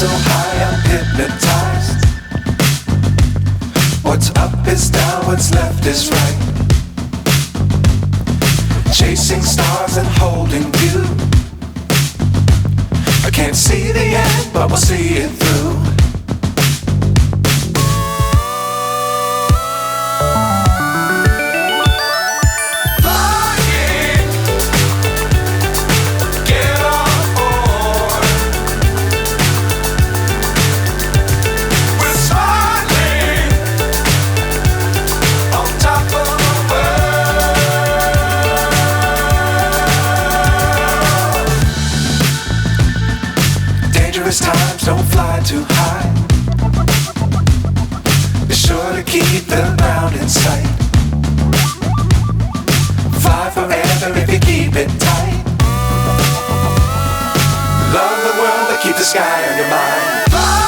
so high I'm hypnotized. What's up is down, what's left is right. Chasing stars and holding you. I can't see the end, but we'll see it through. Times don't fly too high. Be sure to keep the ground in sight. Fly forever if you keep it tight. Love the world but keep the sky on your mind. Fly.